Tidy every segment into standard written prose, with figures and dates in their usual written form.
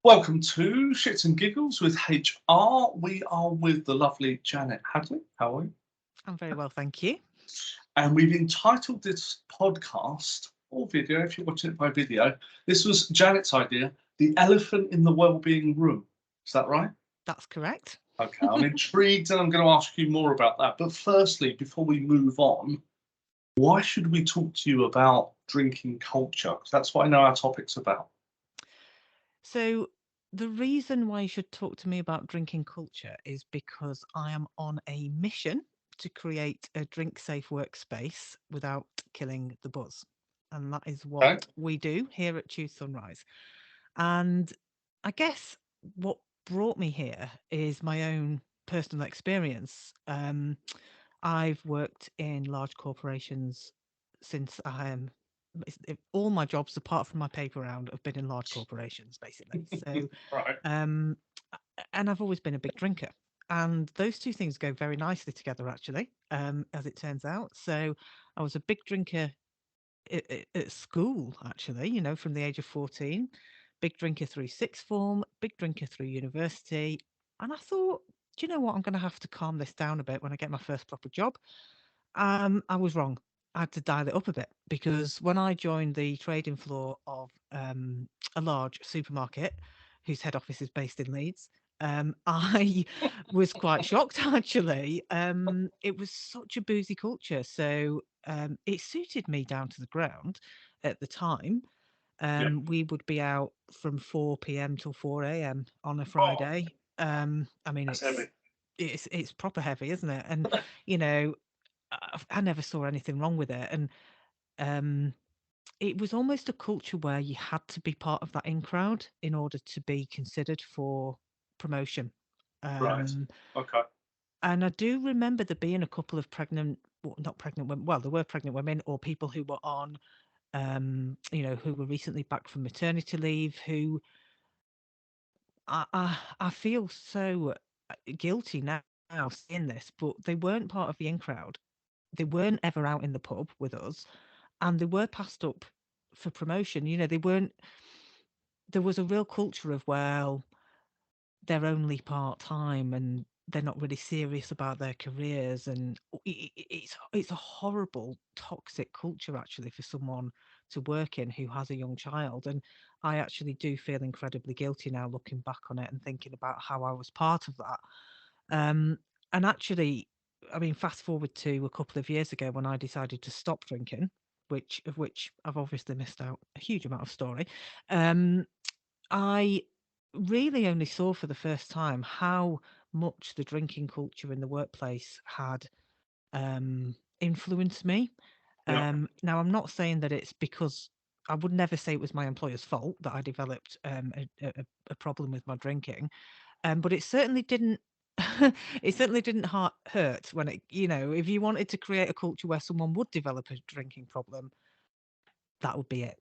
Welcome to Shits and Giggles with HR. We are with the lovely Janet Hadley. How are you? I'm very well, thank you. And we've entitled this podcast or video, if you're watching it by video. This was Janet's idea, The Elephant in the Wellbeing Room. Is that right? That's correct. Okay, I'm intrigued and I'm going to ask you more about that. But firstly, before we move on, why should we talk to you about drinking culture? Because that's what I know our topic's about. So, the reason why you should talk to me about drinking culture is because I am on a mission to create a drink safe workspace without killing the buzz. And that is what Okay? we do here at Choose Sunrise. And I guess what brought me here is my own personal experience. I've worked in large corporations since all my jobs, apart from my paper round, have been in large corporations, basically. So, Right. um, and I've always been a big drinker. And those two things go very nicely together, actually, as it turns out. So I was a big drinker at school, actually, from the age of 14, big drinker through sixth form, big drinker through university. And I thought, do you know what? I'm going to have to calm this down a bit when I get my first proper job. I was wrong. I had to dial it up a bit because when I joined the trading floor of a large supermarket whose head office is based in Leeds, I was quite shocked actually. It was such a boozy culture. So it suited me down to the ground at the time. Yeah. We would be out from 4 p.m. till 4 a.m. on a Oh, Friday. I mean, that's heavy. it's proper heavy, isn't it? And you know, I never saw anything wrong with it, and um, it was almost a culture where you had to be part of that in crowd in order to be considered for promotion. Right. Um, Okay. and I do remember there being a couple of pregnant, well, not pregnant women, well, there were pregnant women or people who were on, who were recently back from maternity leave, who I feel so guilty now seeing this, but they weren't part of the in crowd. They weren't ever out in the pub with us, and they were passed up for promotion. They weren't. There was a real culture of, well, they're only part time and they're not really serious about their careers, and it's a horrible toxic culture actually for someone to work in who has a young child. And I actually do feel incredibly guilty now looking back on it and thinking about how I was part of that. And actually, I mean, fast forward to a couple of years ago when I decided to stop drinking, which I've obviously missed out a huge amount of story. um I really only saw for the first time how much the drinking culture in the workplace had influenced me. Yeah. Now, I'm not saying that it's because I would never say it was my employer's fault that I developed a problem with my drinking, but it certainly didn't. It certainly didn't hurt when if you wanted to create a culture where someone would develop a drinking problem, that would be it.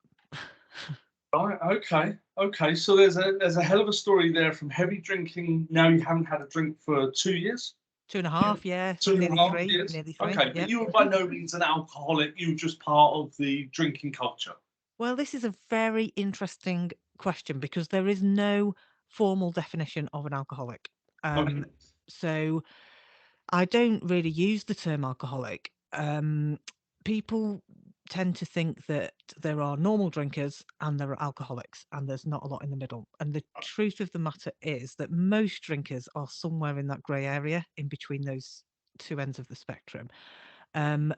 Right. Okay. Okay. So there's a hell of a story there from heavy drinking. Now you haven't had a drink for 2 years, Two and a half, yeah, two and a nearly half three, years. nearly three. Okay, but Yep. you were by no means an alcoholic. You were just part of the drinking culture. Well, this is a very interesting question because there is no formal definition of an alcoholic. Okay. So I don't really use the term alcoholic. People tend to think that there are normal drinkers and there are alcoholics, and there's not a lot in the middle. And the truth of the matter is that most drinkers are somewhere in that grey area in between those two ends of the spectrum. Um,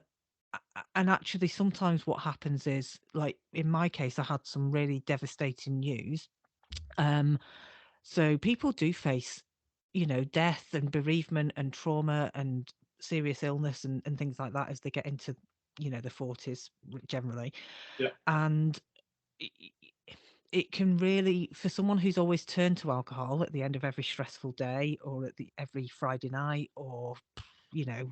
and actually, sometimes what happens is, like in my case, I had some really devastating news. Um, so people do face, death and bereavement and trauma and serious illness and things like that as they get into, the 40s generally. Yeah. And it can really, for someone who's always turned to alcohol at the end of every stressful day or at the every Friday night or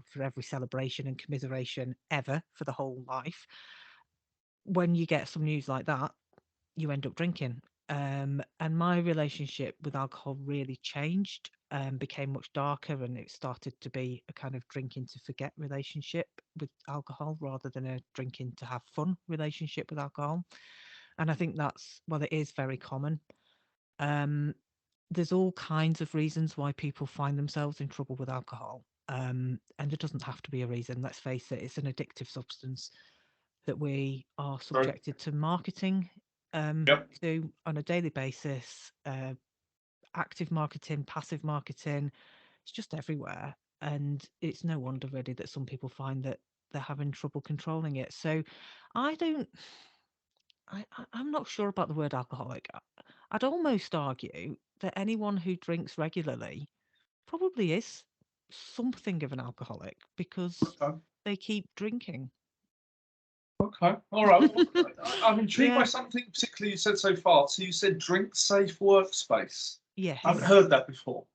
for every celebration and commiseration ever for the whole life, when you get some news like that, you end up drinking. And my relationship with alcohol really changed, became much darker, and it started to be a kind of drinking to forget relationship with alcohol rather than a drinking to have fun relationship with alcohol. And I think that's, well, it is very common. Um, there's all kinds of reasons why people find themselves in trouble with alcohol. And there doesn't have to be a reason. Let's face it, it's an addictive substance that we are Right. subjected to marketing Yep. to on a daily basis. Active marketing, passive marketing, it's just everywhere. And it's no wonder really that some people find that they're having trouble controlling it. So I don't, I'm not sure about the word alcoholic. I'd almost argue that anyone who drinks regularly probably is something of an alcoholic because Okay. they keep drinking. Okay. All right. Well, I'm intrigued by Yeah. something particularly you said so far. So you said drink safe workspace. I haven't Yes. heard that before.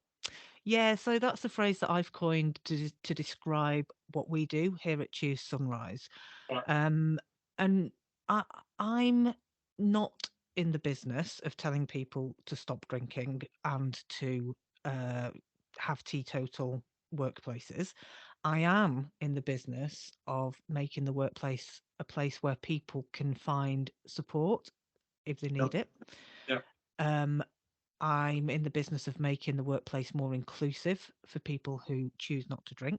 Yeah, so that's a phrase that I've coined to describe what we do here at Choose Sunrise. Right. Um, and I, I'm not in the business of telling people to stop drinking and to uh, have teetotal workplaces. I am in the business of making the workplace a place where people can find support if they Yep. need it. Yep. Um, I'm in the business of making the workplace more inclusive for people who choose not to drink.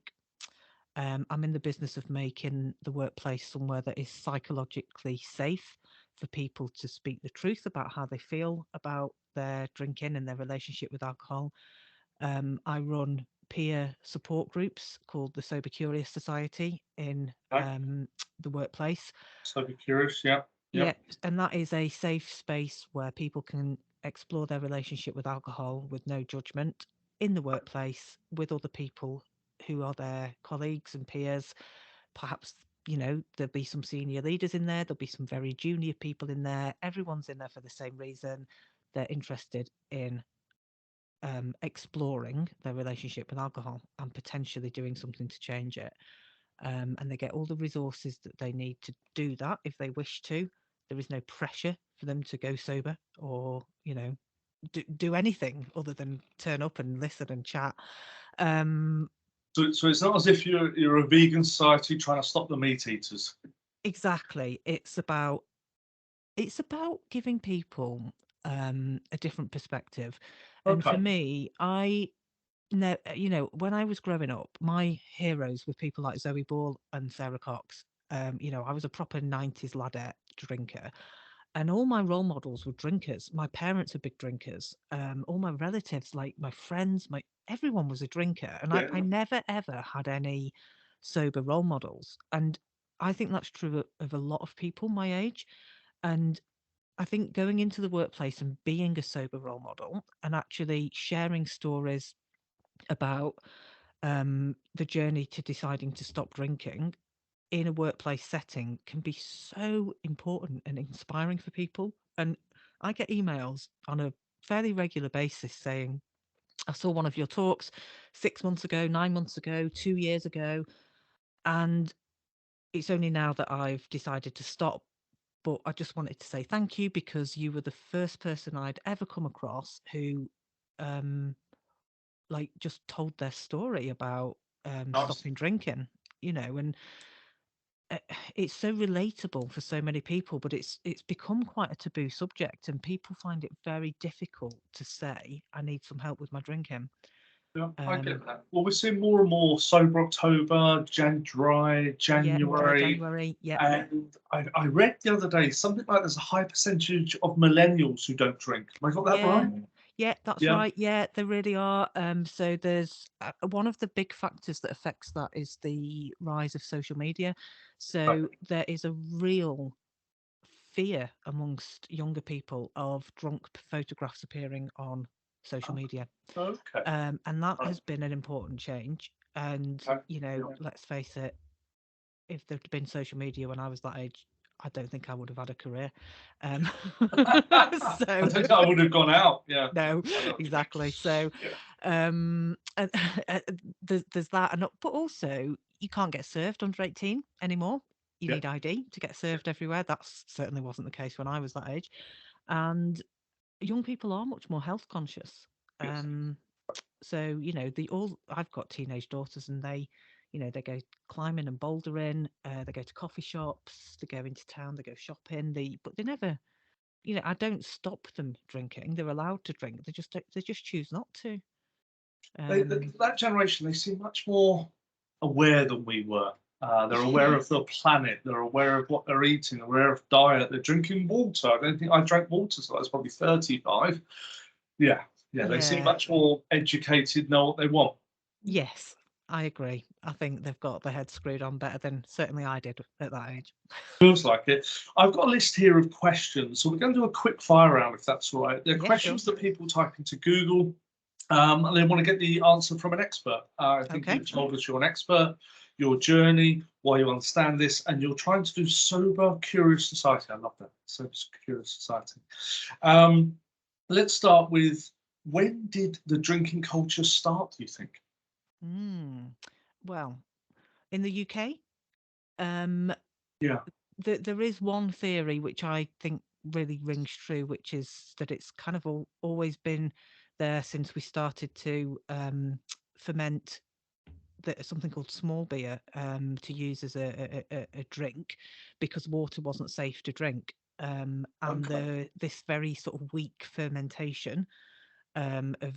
I'm in the business of making the workplace somewhere that is psychologically safe for people to speak the truth about how they feel about their drinking and their relationship with alcohol. I run peer support groups called the Sober Curious Society in Okay. the workplace. So be curious. Yep. Yeah, Yep. and that is a safe space where people can explore their relationship with alcohol with no judgment in the workplace with other people who are their colleagues and peers. Perhaps, there'll be some senior leaders in there, there'll be some very junior people in there. Everyone's in there for the same reason. They're interested in exploring their relationship with alcohol and potentially doing something to change it. And they get all the resources that they need to do that if they wish to. There is no pressure for them to go sober or, do anything other than turn up and listen and chat. Um, So it's not as if you're a vegan society trying to stop the meat eaters. exactly. It's about giving people a different perspective. And for Okay. me, no, when I was growing up, my heroes were people like Zoe Ball and Sarah Cox. I was a proper 90s ladette drinker, and all my role models were drinkers. My parents are big drinkers. All my relatives, like my friends, everyone was a drinker, and I Yeah. never ever had any sober role models. And I think that's true of a lot of people my age. And I think going into the workplace and being a sober role model and actually sharing stories about the journey to deciding to stop drinking in a workplace setting can be so important and inspiring for people. And I get emails on a fairly regular basis saying, I saw one of your talks 6 months ago, 9 months ago, 2 years ago, and it's only now that I've decided to stop. But I just wanted to say thank you because you were the first person I'd ever come across who um, like just told their story about Nice. stopping drinking, and uh, it's so relatable for so many people, but it's become quite a taboo subject, and people find it very difficult to say I need some help with my drinking. Yeah, I Um, get that. Well, we're seeing more and more sober October, dry yeah, dry January, January. Yeah, and I read the other day something like there's a high percentage of millennials who don't drink. Have I got that yeah, right? yeah. That's Yeah. right. Yeah, there really are. So there's one of the big factors that affects that is the rise of social media. Right. So there is a real fear amongst younger people of drunk photographs appearing on social media. Okay. And that Right. has been an important change. And, Okay. Yeah. let's face it, if there'd been social media when I was that age, I don't think I would have had a career. Um, I so, don't think I would have gone out. Yeah. no, I know what you mean. exactly. So, Yeah. and, there's that. But also, you can't get served under 18 anymore. You Yeah. need ID to get Yeah. served everywhere. That certainly wasn't the case when I was that age. And young people are much more health conscious. Yes. Um, so the all I've got teenage daughters, and they go climbing and bouldering. They go to coffee shops. They go into town. They go shopping. But they never I don't stop them drinking. They're allowed to drink. They just choose not to. That generation, they seem much more aware than we were. They're aware Yeah, of the planet. They're aware of what they're eating. Aware of diet. They're drinking water. I don't think I drank water till I was probably 35. Yeah, yeah. They seem yeah, much more educated. Know what they want. yes, I agree. I think they've got their heads screwed on better than certainly I did at that age. Feels like it. I've got a list here of questions, so we're going to do a quick fire round if that's all right. They're Yeah, sure. questions that people type into Google, and they want to get the answer from an expert. I think Okay. you've told us you're an expert, your journey, why you understand this, and you're trying to do sober, curious society. I love that. Sober, curious society. Um, let's start with, when did the drinking culture start, do you think? Well, in the UK, um, Yeah. there is one theory which I think really rings true, which is that it's kind of always been there since we started to ferment something called small beer to use as a drink because water wasn't safe to drink. And Okay. this very sort of weak fermentation of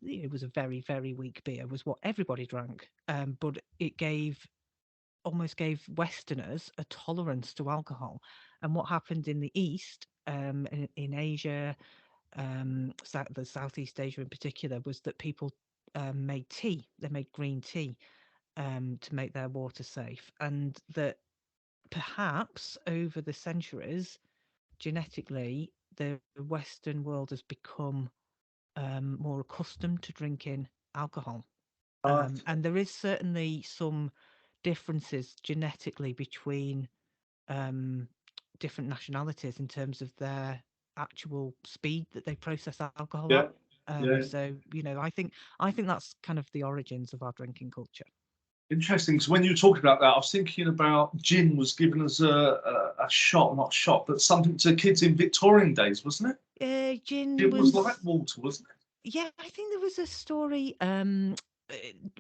it was a very, very weak beer was what everybody drank. But it almost gave Westerners a tolerance to alcohol. And what happened in the East, in Asia, the Southeast Asia in particular, was that people made tea. They made green tea to make their water safe, and that perhaps over the centuries, genetically, the Western world has become more accustomed to drinking alcohol. Right. And there is certainly some differences genetically between um, different nationalities in terms of their actual speed that they process alcohol Yeah. at. Yeah. So I think that's kind of the origins of our drinking culture. Interesting, because when you were talking about that, I was thinking about gin was given as a shot, not shot, but something to kids in Victorian days, wasn't it? Gin It was like was, water, wasn't it? yeah, I think there was a story, uh,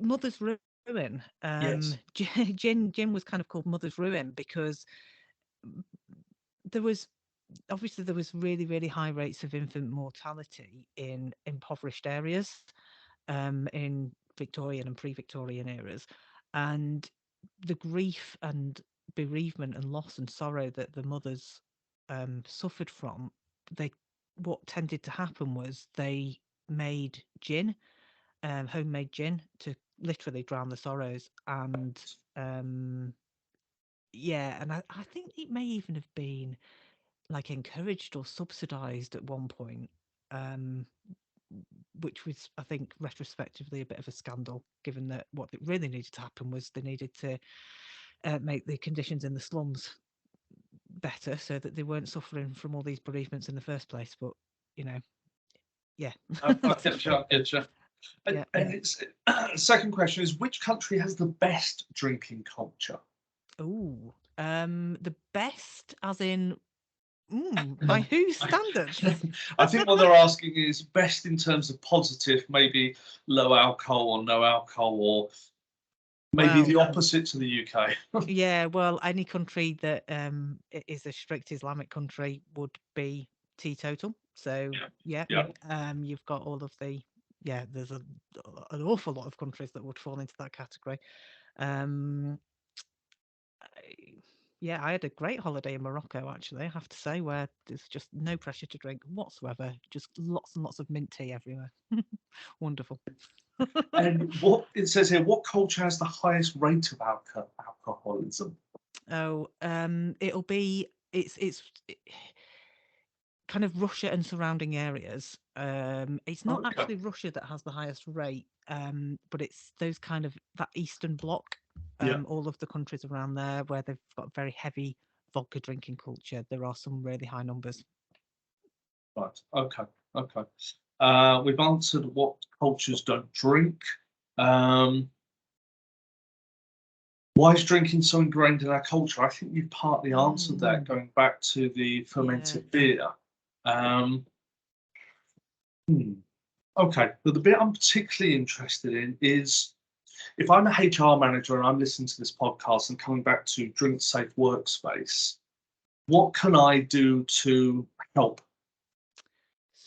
Mother's Ruin. Yes. Gin was kind of called Mother's Ruin because there was obviously there was really, really high rates of infant mortality in impoverished areas, in Victorian and pre-Victorian eras, and the grief and bereavement and loss and sorrow that the mothers suffered from, they what tended to happen was they made gin, homemade gin, to literally drown the sorrows. And um, yeah, and I think it may even have been like encouraged or subsidized at one point, um, which was, I think, retrospectively a bit of a scandal, given that what it really needed to happen was they needed to make the conditions in the slums better so that they weren't suffering from all these bereavements in the first place. But you know, yeah, I that's a get you. I get you. yeah, And yeah. it's second question is, which country has the best drinking culture? Oh, the best, as in, by whose standards? I think what they're asking is best in terms of positive, maybe low alcohol or no alcohol, or maybe Well, the opposite to the UK. yeah, well, any country that is a strict Islamic country would be teetotal. So Yeah. yeah, Yeah. you've got all of the there's an awful lot of countries that would fall into that category. Um, I- yeah, I had a great holiday in Morocco actually. I have to say, where there's just no pressure to drink whatsoever, just lots and lots of mint tea everywhere. Wonderful. And what it says here, what culture has the highest rate of alcoholism? Oh, it'll be kind of Russia and surrounding areas. It's not Okay. actually Russia that has the highest rate, but it's those kind of that Eastern Bloc, Yeah. all of the countries around there where they've got very heavy vodka drinking culture. There are some really high numbers. Right. Okay. Okay. We've answered what cultures don't drink. Um, why is drinking so ingrained in our culture? I think you've partly answered that, Mm, going back to the yeah. fermented beer. Um, hmm. Okay, but the bit I'm particularly interested in is, if I'm a HR manager and I'm listening to this podcast and coming back to drink safe workspace, what can I do to help?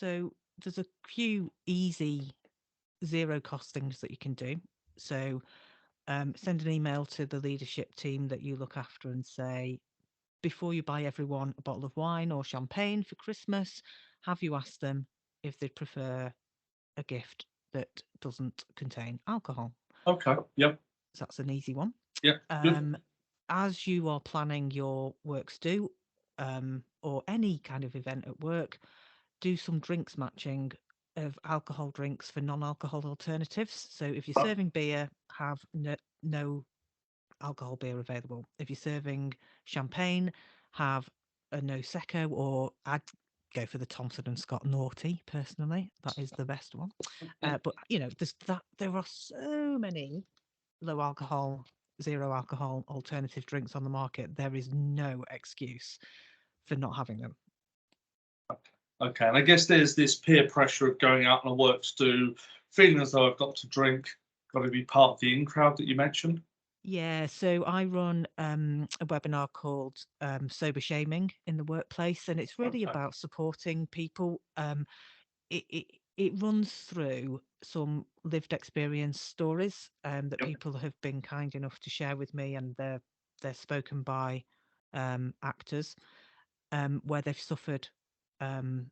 So there's a few easy zero cost things that you can do. So send an email to the leadership team that you look after and say, before you buy everyone a bottle of wine or champagne for Christmas, have you asked them if they'd prefer a gift that doesn't contain alcohol? Okay. Yep. So that's an easy one. Yep. Good. As you are planning your works do, or any kind of event at work, do some drinks matching of alcohol drinks for non-alcohol alternatives. So if you're serving beer, have no alcohol beer available. If you're serving champagne, have a no secco, or I'd go for the Thompson and Scott Naughty personally. That is the best one. But there are so many low alcohol, zero alcohol alternative drinks on the market. There is no excuse for not having them. Okay, and I guess there's this peer pressure of going out on a work to do, feeling as though I've got to drink, got to be part of the in crowd that you mentioned. Yeah, so I run a webinar called Sober Shaming in the Workplace, and it's really Okay. about supporting people. It, it it runs through some lived experience stories that Yep. people have been kind enough to share with me, and they're spoken by actors where they've suffered um,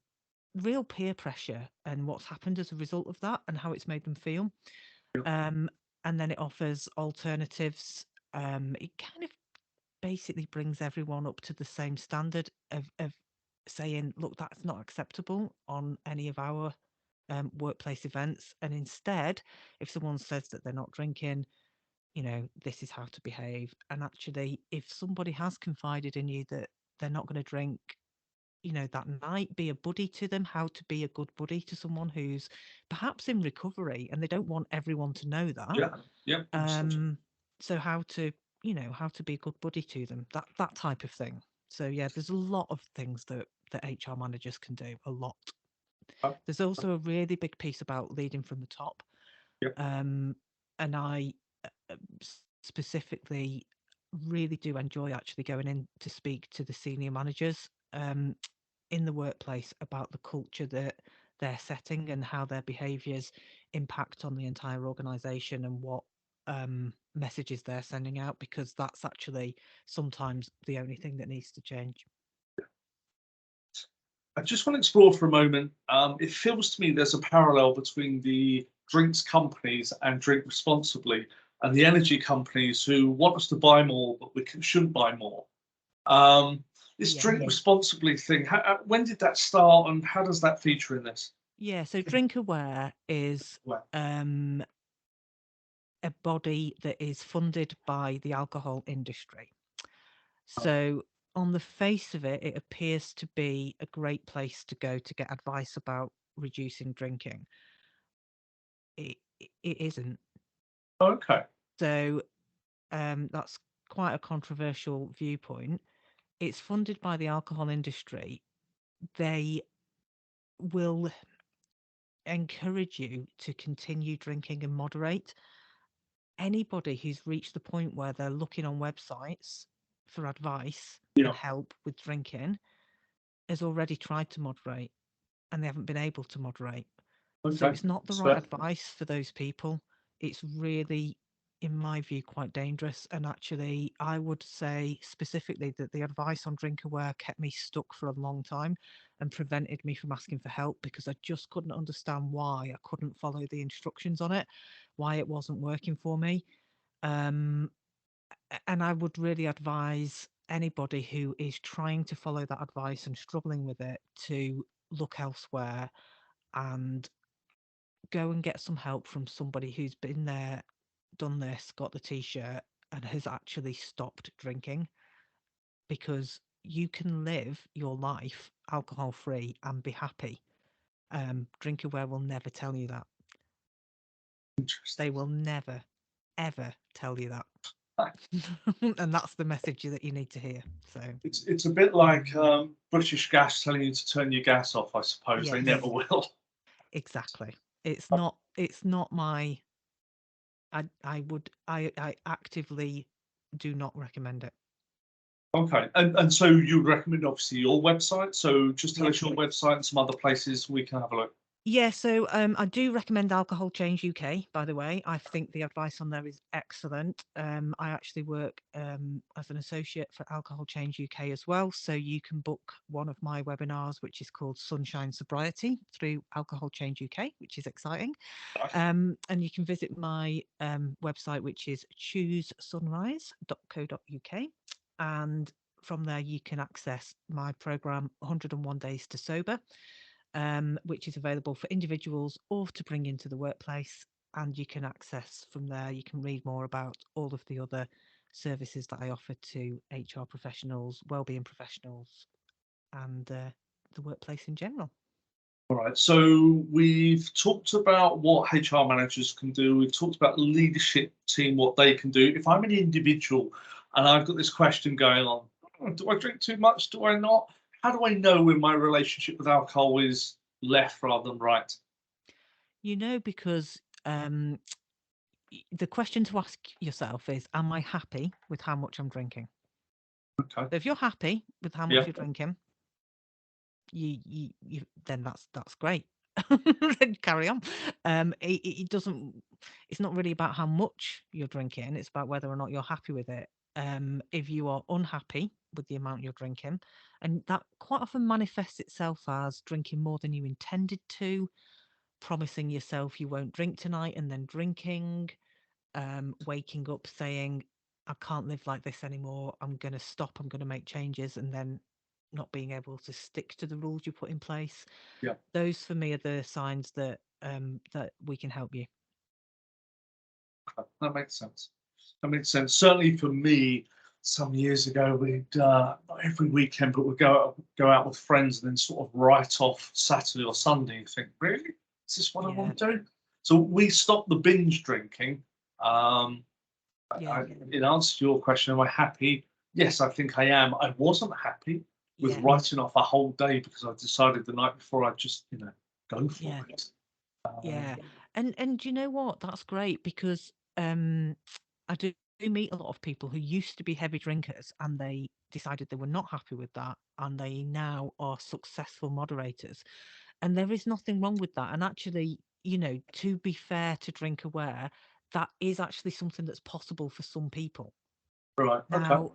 real peer pressure and what's happened as a result of that, and how it's made them feel. Yep. Um, and then it offers alternatives. It kind of basically brings everyone up to the same standard of saying, look, that's not acceptable on any of our workplace events. And instead, if someone says that they're not drinking, this is how to behave. And actually, if somebody has confided in you that they're not going to drink, that might be a buddy to them, how to be a good buddy to someone who's perhaps in recovery and they don't want everyone to know that. Yeah. Yep. Understood. So how to be a good buddy to them, that type of thing. So yeah, there's a lot of things that HR managers can do, a lot. Oh, There's also a really big piece about leading from the top. yep. And I specifically really do enjoy actually going in to speak to the senior managers in the workplace about the culture that they're setting and how their behaviours impact on the entire organisation and what messages they're sending out, because that's actually sometimes the only thing that needs to change. I just want to explore for a moment. It feels to me there's a parallel between the drinks companies and drink responsibly and the energy companies who want us to buy more, but shouldn't buy more. Um, this Yeah. drink responsibly thing, when did that start and how does that feature in this? Yeah, so Drink Aware is Well, a body that is funded by the alcohol industry. So on the face of it, it appears to be a great place to go to get advice about reducing drinking. It isn't. okay. So that's quite a controversial viewpoint. It's funded by the alcohol industry. They will encourage you to continue drinking and moderate. Anybody who's reached the point where they're looking on websites for advice and Yeah. help with drinking has already tried to moderate and they haven't been able to moderate. So Okay. it's not the That's right fair. advice for those people. It's really, in my view, quite dangerous. And actually, I would say specifically that the advice on Drink Aware kept me stuck for a long time and prevented me from asking for help, because I just couldn't understand why I couldn't follow the instructions on it, why it wasn't working for me. Um, and I would really advise anybody who is trying to follow that advice and struggling with it to look elsewhere and go and get some help from somebody who's been there, done this, got the t-shirt, and has actually stopped drinking, because you can live your life alcohol free and be happy. Drink Aware will never tell you that. Interesting. They will never, ever tell you that. And that's the message that you need to hear. So It's a bit like British Gas telling you to turn your gas off, I suppose. They yes, never will. exactly. It's not my I actively do not recommend it. Okay, and so you would recommend obviously your website. So just tell Yeah. us your website and some other places we can have a look. Yeah, so I do recommend Alcohol Change UK, by the way. I think the advice on there is excellent. I actually work as an associate for Alcohol Change UK as well. So you can book one of my webinars, which is called Sunshine Sobriety, through Alcohol Change UK, which is exciting. Nice. And you can visit my website, which is choosesunrise.co.uk. And from there, you can access my program, 101 Days to Sober, which is available for individuals or to bring into the workplace. And you can access from there, you can read more about all of the other services that I offer to HR professionals, wellbeing professionals, and the workplace in general. All right. So we've talked about what HR managers can do. We've talked about leadership team, what they can do. If I'm an individual and I've got this question going on, do I drink too much? Do I not? How do I know when my relationship with alcohol is left rather than right? Because the question to ask yourself is, am I happy with how much I'm drinking? Okay. So if you're happy with how much Yeah. you're drinking, you then that's great. Then carry on. It doesn't. It's not really about how much you're drinking. It's about whether or not you're happy with it. If you are unhappy with the amount you're drinking, and that quite often manifests itself as drinking more than you intended to, promising yourself you won't drink tonight and then drinking, waking up saying, I can't live like this anymore. I'm going to stop. I'm going to make changes, and then not being able to stick to the rules you put in place. Yeah. Those for me are the signs that that we can help you. That makes sense. That makes sense. Certainly for me, some years ago, we'd not every weekend, but we'd go out with friends and then sort of write off Saturday or Sunday. You think, really, is this what I Yeah, want to do? So we stopped the binge drinking. Um, yeah, in answer to your question, am I happy? Yes, I think I am. I wasn't happy with yeah, writing off a whole day because I decided the night before I'd just, go for yeah, it. yeah. And you know what? That's great because I do meet a lot of people who used to be heavy drinkers and they decided they were not happy with that and they now are successful moderators. And there is nothing wrong with that. And actually, to be fair to Drink Aware, that is actually something that's possible for some people. Right. Okay. Now,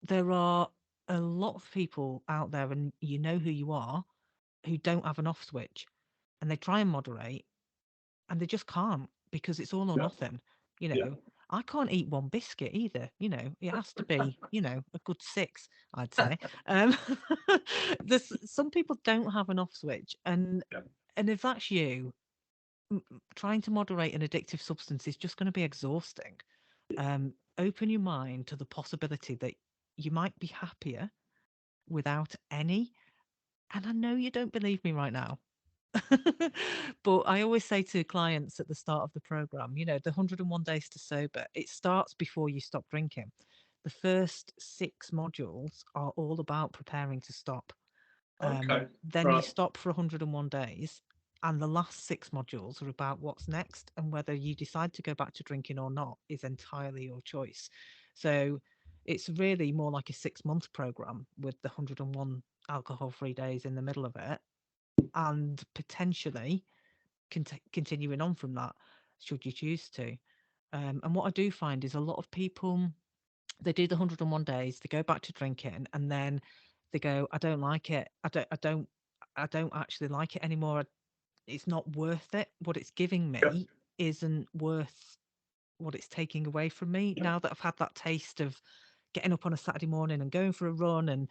there are a lot of people out there, and you know who you are, who don't have an off switch and they try and moderate and they just can't because it's all or Yeah. nothing. Yeah. I can't eat one biscuit either. It has to be, a good six, I'd say. Um, there's some people don't have an off switch, and Yeah. if that's you, trying to moderate an addictive substance is just going to be exhausting. Open your mind to the possibility that you might be happier without any. And I know you don't believe me right now. But I always say to clients at the start of the program, the 101 days to sober, it starts before you stop drinking. The first 6 modules are all about preparing to stop. Okay. Then you Right. stop for 101 days, and the last 6 modules are about what's next, and whether you decide to go back to drinking or not is entirely your choice. So it's really more like a 6-month program with the 101 alcohol-free days in the middle of it, and potentially continuing on from that, should you choose to. And what I do find is a lot of people, they do the 101 days, they go back to drinking, and then they go, I don't like it. I don't actually like it anymore. It's not worth it. What it's giving Yeah. me isn't worth what it's taking away from me. Now that I've had that taste of getting up on a Saturday morning and going for a run and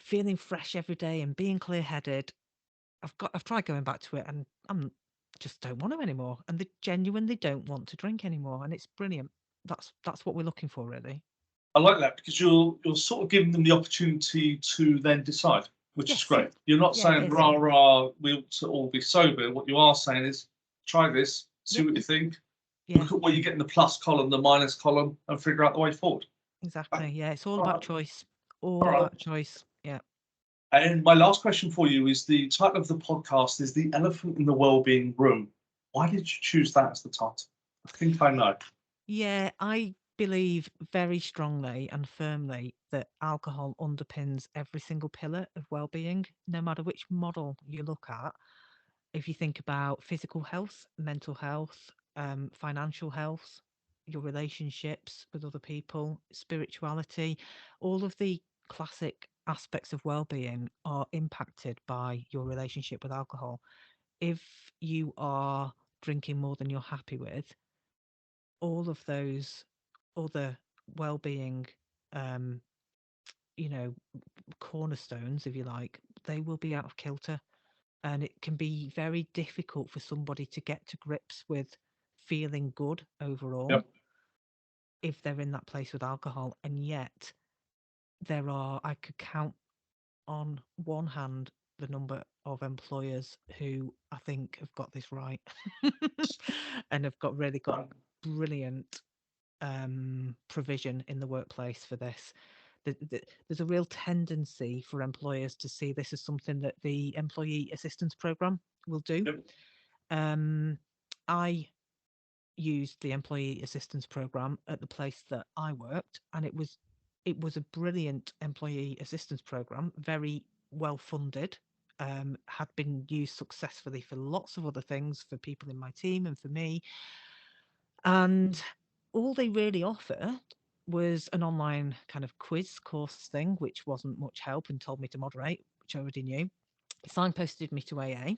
feeling fresh every day and being clear headed, I've tried going back to it and I'm just don't want to anymore. And they genuinely don't want to drink anymore. And it's brilliant. That's what we're looking for, really. I like that because you're sort of giving them the opportunity to then decide, which is Yes. great. You're not Yeah, it saying is. rah rah, we ought to all be sober. What you are saying is try this, see Yep. what you think, Yeah, look at what you get in the plus column, the minus column, and figure out the way forward. exactly. Yeah, it's all All about right. choice. All All right. about choice. Yeah. And my last question for you is the title of the podcast is The Elephant in the Wellbeing Room. Why did you choose that as the title? I think I know. Yeah, I believe very strongly and firmly that alcohol underpins every single pillar of well-being, no matter which model you look at. If you think about physical health, mental health, financial health, your relationships with other people, spirituality, all of the classic aspects of well-being are impacted by your relationship with alcohol. If you are drinking more than you're happy with, all of those other well-being, um, you know, cornerstones, if you like, they will be out of kilter. And it can be very difficult for somebody to get to grips with feeling good overall Yep. if they're in that place with alcohol. And yet, I could count on one hand the number of employers who I think have got this right and have really got brilliant provision in the workplace for this. There's a real tendency for employers to see this as something that the employee assistance program will do. Yep. I used the employee assistance program at the place that I worked, and it was a brilliant employee assistance program, very well funded. Had been used successfully for lots of other things for people in my team and for me. And all they really offered was an online kind of quiz course thing, which wasn't much help and told me to moderate, which I already knew. Signposted me to AA.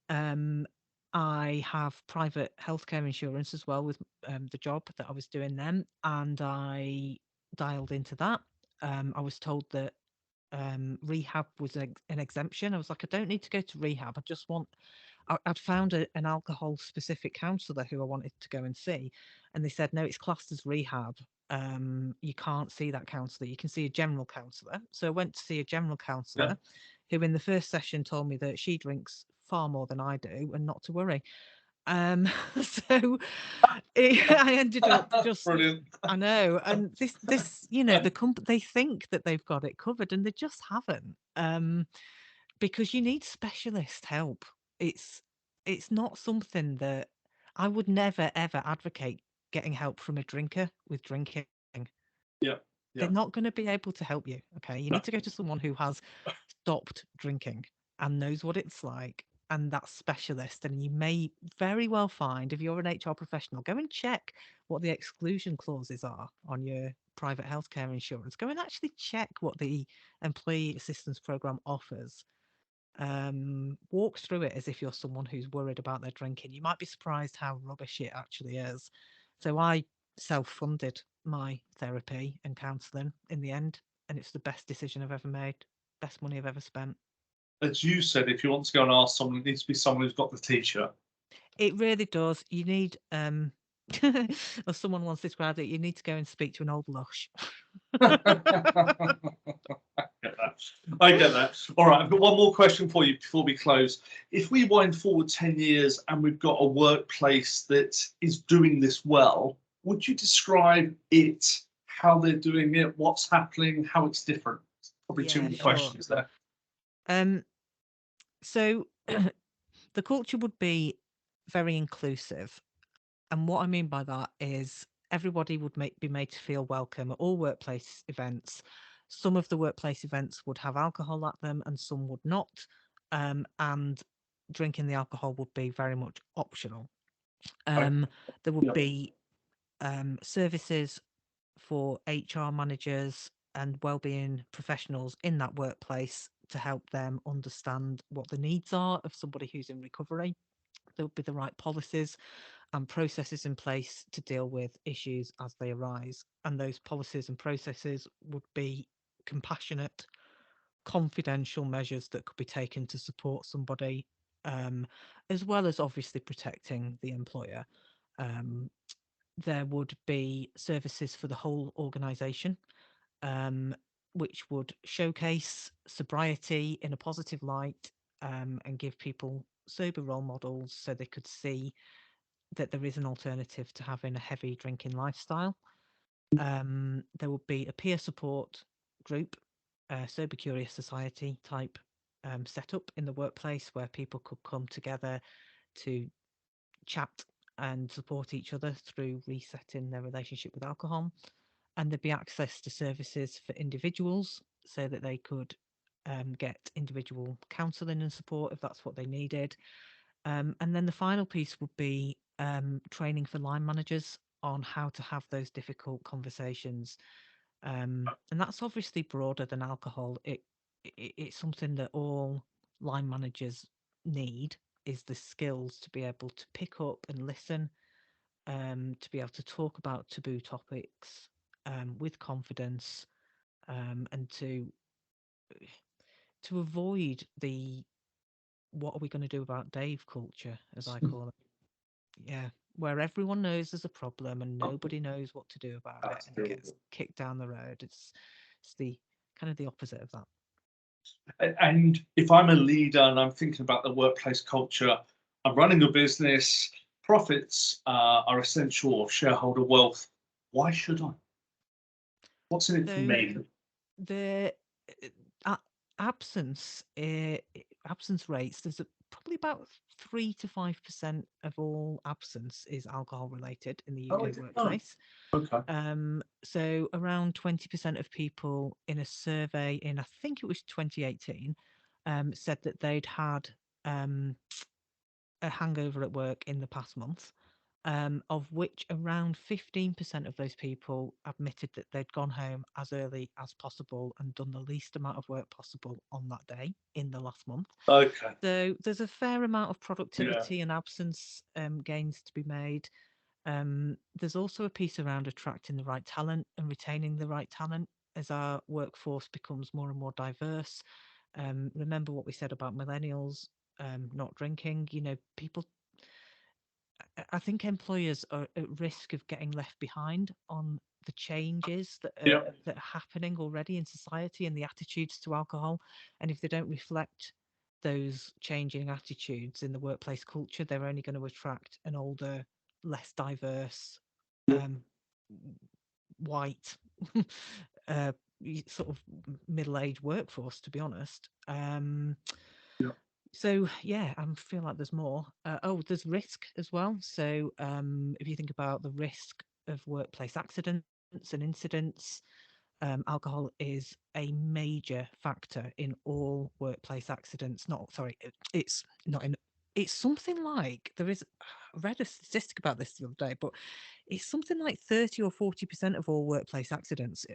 Um, I have private healthcare insurance as well with the job that I was doing then, and I dialed into that. I was told that rehab was an exemption. I was like, I don't need to go to rehab. I just want. I'd found an alcohol specific counsellor who I wanted to go and see, and they said no, it's classed as rehab. You can't see that counsellor. You can see a general counsellor. So I went to see a general Yeah. counsellor, who in the first session told me that she drinks far more than I do and not to worry. So I ended up just, Brilliant. I know, and this, they think that they've got it covered, and they just haven't. Because you need specialist help. It's it's not something that I would never ever advocate getting help from a drinker with drinking. Yeah. They're Yeah. not going to be able to help you. Okay, you No. need to go to someone who has stopped drinking and knows what it's like, and that's specialist. And you may very well find, if you're an HR professional, go and check what the exclusion clauses are on your private healthcare insurance. Go and actually check what the employee assistance program offers. Walk through it as if you're someone who's worried about their drinking. You might be surprised how rubbish it actually is. So I self-funded my therapy and counselling in the end, and it's the best decision I've ever made, best money I've ever spent. As you said, if you want to go and ask someone, it needs to be someone who's got the t-shirt. It really does. You need, as someone once described it, you need to go and speak to an old lush. Get that. I get that. All right, I've got one more question for you before we close. If we wind forward 10 years and we've got a workplace that is doing this well, would you describe it, how they're doing it, what's happening, how it's different? Probably too Yeah, many sure. questions there. Um, so the culture would be very inclusive. And what I mean by that is everybody would be made to feel welcome at all workplace events. Some of the workplace events would have alcohol at them and some would not. And drinking the alcohol would be very much optional. Right. There would Yeah. be services for HR managers and wellbeing professionals in that workplace to help them understand what the needs are of somebody who's in recovery. There would be the right policies and processes in place to deal with issues as they arise. And those policies and processes would be compassionate, confidential measures that could be taken to support somebody, as well as obviously protecting the employer. Um, there would be services for the whole organisation, um, which would showcase sobriety in a positive light, and give people sober role models so they could see that there is an alternative to having a heavy drinking lifestyle. There would be a peer support group, sober curious society type setup in the workplace where people could come together to chat and support each other through resetting their relationship with alcohol. And there'd be access to services for individuals so that they could get individual counselling and support if that's what they needed. And then the final piece would be training for line managers on how to have those difficult conversations. And that's obviously broader than alcohol. It's something that all line managers need, is the skills to be able to pick up and listen, to be able to talk about taboo topics with confidence, and to avoid the "what are we going to do about Dave" culture, as I call it. Yeah, where everyone knows there's a problem and nobody knows what to do about it, and it gets kicked down the road. It's the kind of the opposite of that. And if I'm a leader and I'm thinking about the workplace culture, I'm running a business, profits are essential, or shareholder wealth. Why should I? What's in it for So me? the absence absence rates, there's probably about 3 to 5% of all absence is alcohol related in the Oh, I UK didn't know. workplace. Okay. So around 20% of people in a survey in, I think it was 2018, said that they'd had a hangover at work in the past month, of which around 15% of those people admitted that they'd gone home as early as possible and done the least amount of work possible on that day in the last month. Okay. So there's a fair amount of Yeah. productivity and absence gains to be made. There's also a piece around attracting the right talent and retaining the right talent as our workforce becomes more and more diverse. Remember what we said about millennials not drinking. You know, people. I think employers are at risk of getting left behind on the changes Yeah. that are happening already in society and the attitudes to alcohol. And if they don't reflect those changing attitudes in the workplace culture, they're only going to attract an older, less diverse, Yeah. white, uh, sort of middle-aged workforce, to be honest. Yeah. So yeah, I feel like there's more. There's risk as well. So if you think about the risk of workplace accidents and incidents, alcohol is a major factor in all workplace accidents. Not sorry, it's not in. It's something like there is. I read a statistic about this the other day, but it's something like 30 or 40% of all workplace accidents.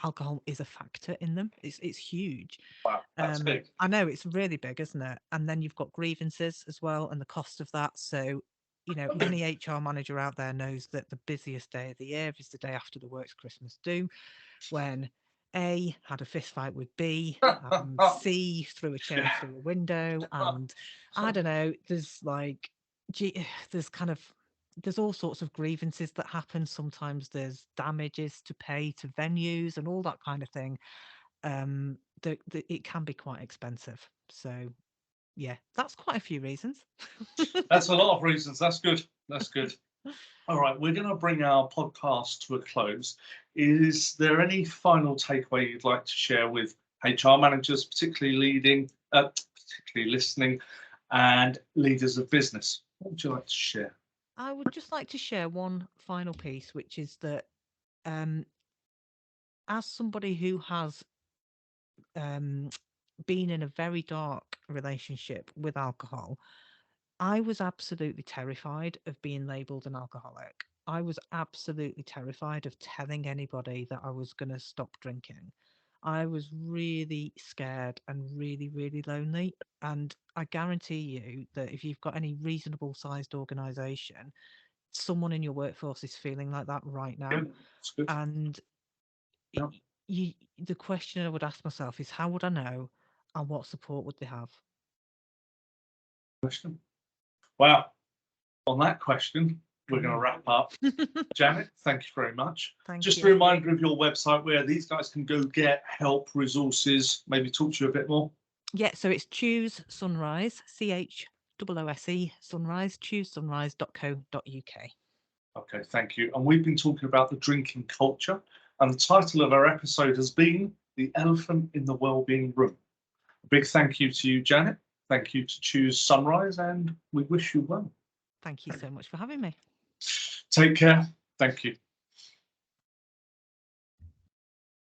Alcohol is a factor in them. It's huge. Wow. That's big. I know it's really big, isn't it? And then you've got grievances as well and the cost of that. So, you know, any HR manager out there knows that the busiest day of the year is the day after the works Christmas do, when A had a fist fight with B, and C threw a chair through a window, and I don't know, there's like, there's kind of, there's all sorts of grievances that happen. Sometimes there's damages to pay to venues and all that kind of thing. It can be quite expensive. So yeah, that's quite a few reasons. That's a lot of reasons. That's good. That's good. All right, we're going to bring our podcast to a close. Is there any final takeaway you'd like to share with HR managers, particularly listening, and leaders of business? What would you like to share? I would just like to share one final piece, which is that as somebody who has um, been in a very dark relationship with alcohol, I was absolutely terrified of being labelled an alcoholic. I was absolutely terrified of telling anybody that I was going to stop drinking. I was really scared and really, really lonely. And I guarantee you that if you've got any reasonable sized organisation, someone in your workforce is feeling like that right Yeah, now. that's good. And Yeah, you, the question I would ask myself is, how would I know, and what support would they have? question. Wow. On that question, we're going to wrap up. Janet, thank you very much. Thank Just a you. reminder of your website where these guys can go get help, resources, maybe talk to you a bit more. Yeah, so it's Choose Sunrise, CHOOSE Sunrise, choosesunrise.co.uk. Okay, thank you. And we've been talking about the drinking culture, and the title of our episode has been The Elephant in the Wellbeing Room. A big thank you to you, Janet. Thank you to Choose Sunrise, and we wish you well. Thank you so much for having me. Take care. Thank you.